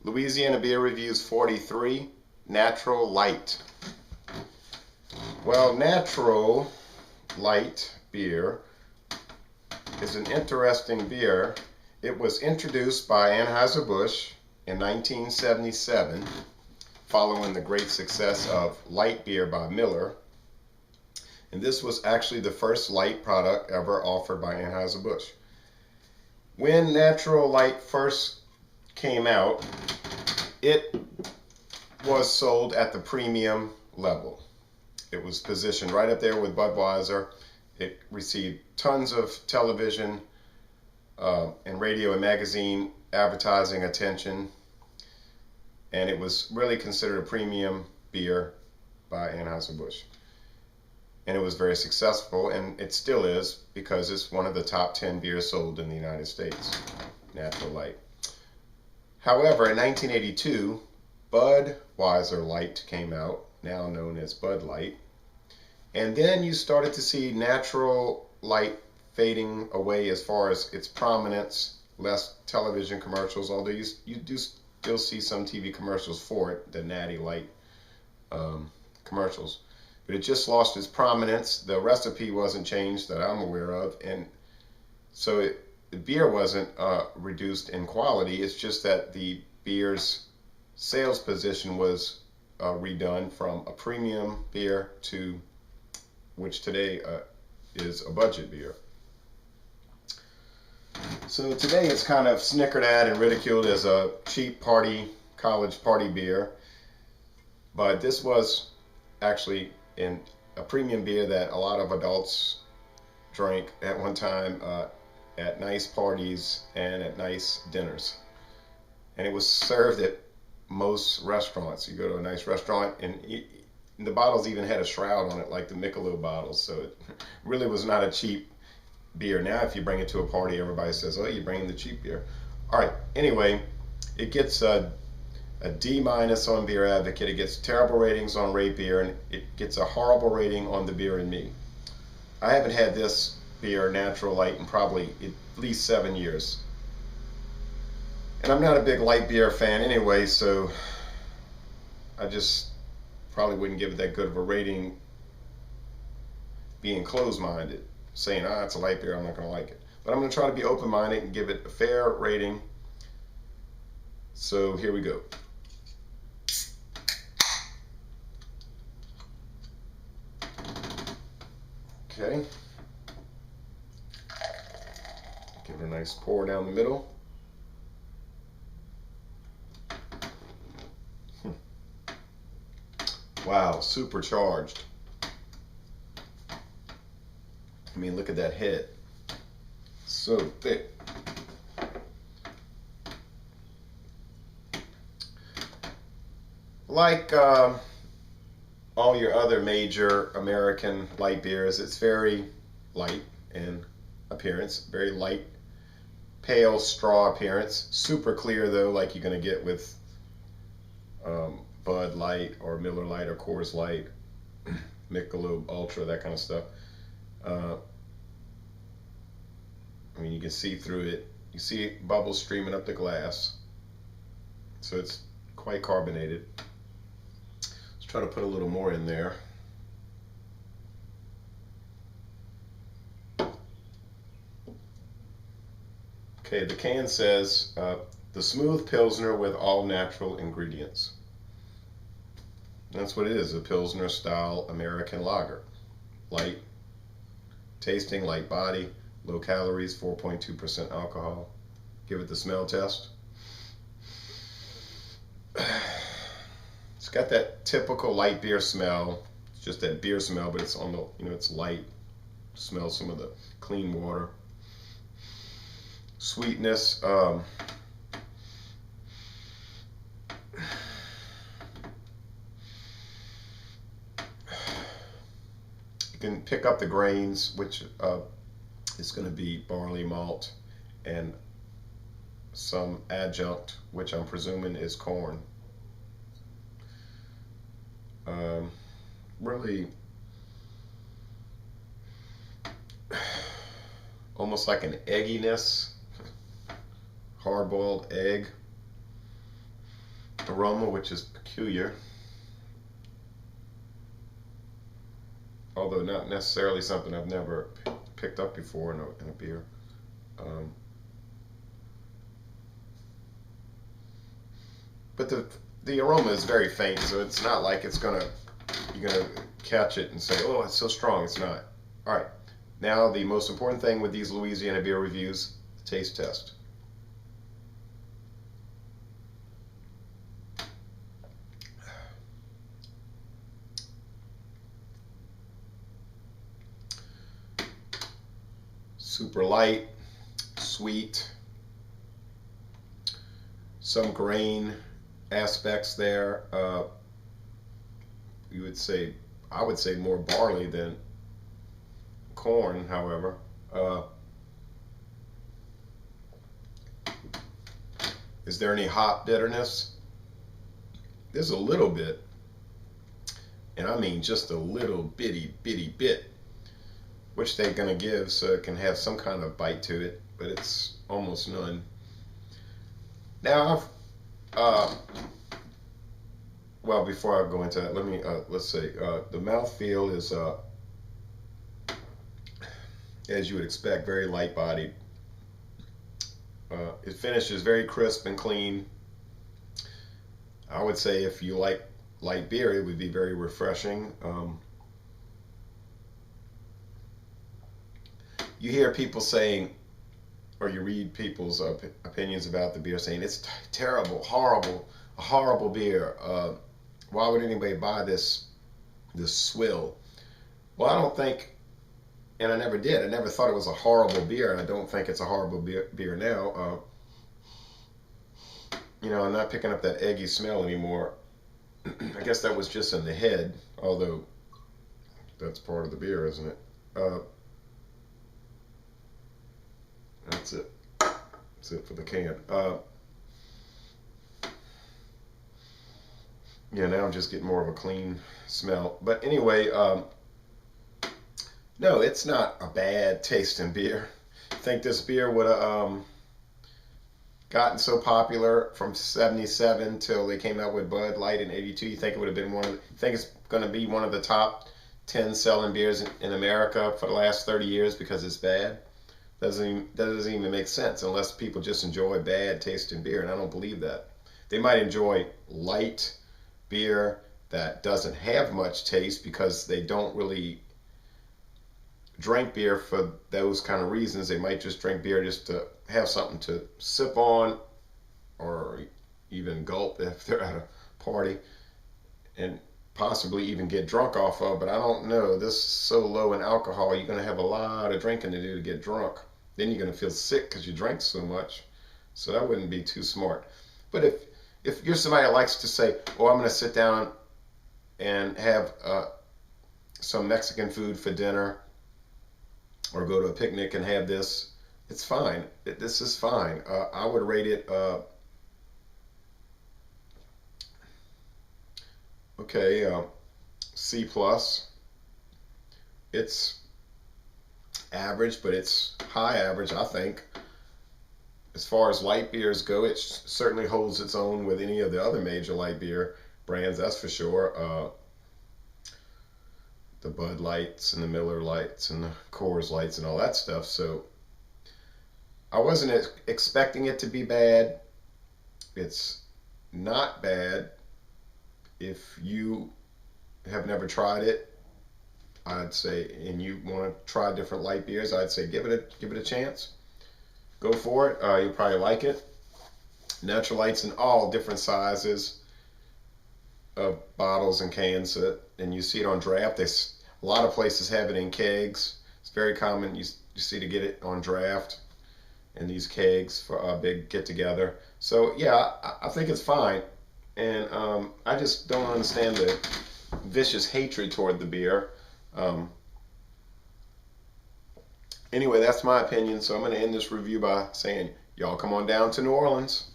Louisiana Beer Reviews 43, Natural Light. Well, Natural Light beer is an interesting beer. It was introduced by Anheuser-Busch in 1977, following the great success of light beer by Miller. And this was actually the first light product ever offered by Anheuser-Busch. When Natural Light first came out, it was sold at the premium level. It was positioned right up there with Budweiser. It received tons of television and radio and magazine advertising attention, and it was really considered a premium beer by Anheuser-Busch. And it was very successful, and it still is, because it's one of the top 10 beers sold in the United States, Natural Light. However, in 1982, Budweiser Light came out, now known as Bud Light. And then you started to see Natural Light fading away as far as its prominence, less television commercials, although you do still see some TV commercials for it, the Natty Light commercials. But it just lost its prominence. The recipe wasn't changed that I'm aware of, and so the beer wasn't reduced in quality. It's just that the beer's sales position was redone from a premium beer to which today is a budget beer. So today it's kind of snickered at and ridiculed as a cheap college party beer, but this was actually in a premium beer that a lot of adults drank at one time at nice parties and at nice dinners. And it was served at most restaurants. You go to a nice restaurant, and the bottles even had a shroud on it, like the Michelob bottles. So it really was not a cheap beer. Now if you bring it to a party, everybody says, oh, you're bringing the cheap beer. All right, anyway, it gets a D- on Beer Advocate. It gets terrible ratings on Rate Beer, and it gets a horrible rating on The Beer and Me. I haven't had this beer, Natural Light, in probably at least 7 years. And I'm not a big light beer fan anyway, so I just probably wouldn't give it that good of a rating, being closed-minded, saying, it's a light beer, I'm not going to like it. But I'm going to try to be open-minded and give it a fair rating. So here we go. Okay. Give it a nice pour down the middle. Wow, supercharged. I mean, look at that head. So thick. Like all your other major American light beers, it's very light in appearance, very light, pale straw appearance. Super clear though, like you're going to get with Bud Light or Miller Light or Coors Light, Michelob Ultra, that kind of stuff. I mean, you can see through it. You see bubbles streaming up the glass. So it's quite carbonated. Let's try to put a little more in there. Okay, the can says, the smooth Pilsner with all natural ingredients. That's what it is, a Pilsner style American lager. Light tasting, light body, low calories, 4.2% alcohol. Give it the smell test. It's got that typical light beer smell. It's just that beer smell, but it's on the, it's light. Smell some of the clean water. Sweetness. You can pick up the grains, which is going to be barley malt and some adjunct, which I'm presuming is corn. Really almost like an egginess, hard-boiled egg. aroma, which is peculiar, although not necessarily something I've never picked up before in a beer. But the aroma is very faint, so it's not like you're gonna catch it and say, oh, it's so strong. It's not. All right. Now the most important thing with these Louisiana beer reviews, the taste test. Super light, sweet, some grain aspects there. I would say more barley than corn, however. Is there any hop bitterness? There's a little bit, and I mean just a little bitty bit, which they're going to give so it can have some kind of bite to it, but it's almost none. Now, well, before I go into that, let's say the mouthfeel is, as you would expect, very light-bodied. It finishes very crisp and clean. I would say if you like light beer, it would be very refreshing. You hear people saying, or you read people's opinions about the beer saying, it's terrible, horrible, a horrible beer. Why would anybody buy this swill? Well, I don't think, and I never did. I never thought it was a horrible beer, and I don't think it's a horrible beer now. I'm not picking up that eggy smell anymore. I guess that was just in the head, although that's part of the beer, isn't it? That's it. That's it for the can. Yeah, now I'm just getting more of a clean smell. But anyway, no, it's not a bad tasting beer. I think this beer would have gotten so popular from '77 till they came out with Bud Light in '82. You think it would have been think it's going to be one of the top 10 selling beers in America for the last 30 years because it's bad? That doesn't even make sense unless people just enjoy bad tasting beer, and I don't believe that. They might enjoy light beer that doesn't have much taste because they don't really drink beer for those kind of reasons. They might just drink beer just to have something to sip on or even gulp if they're at a party and possibly even get drunk off of. But I don't know, this is so low in alcohol, you're going to have a lot of drinking to do to get drunk. Then you're going to feel sick because you drank so much. So that wouldn't be too smart. But if you're somebody that likes to say, oh, I'm going to sit down and have some Mexican food for dinner, or go to a picnic and have this, it's fine. This is fine. I would rate it, C+. It's average, but it's high average, I think. As far as light beers go, it certainly holds its own with any of the other major light beer brands, that's for sure. The Bud Lights and the Miller Lights and the Coors Lights and all that stuff. So I wasn't expecting it to be bad. It's not bad. If you have never tried it, I'd say, and you want to try different light beers, I'd say give it a chance. Go for it. You'll probably like it. Natural Lights in all different sizes of bottles and cans, and you see it on draft. A lot of places have it in kegs. It's very common you see to get it on draft in these kegs for a big get-together. So yeah, I think it's fine, and I just don't understand the vicious hatred toward the beer. Anyway, that's my opinion, so I'm going to end this review by saying, y'all come on down to New Orleans.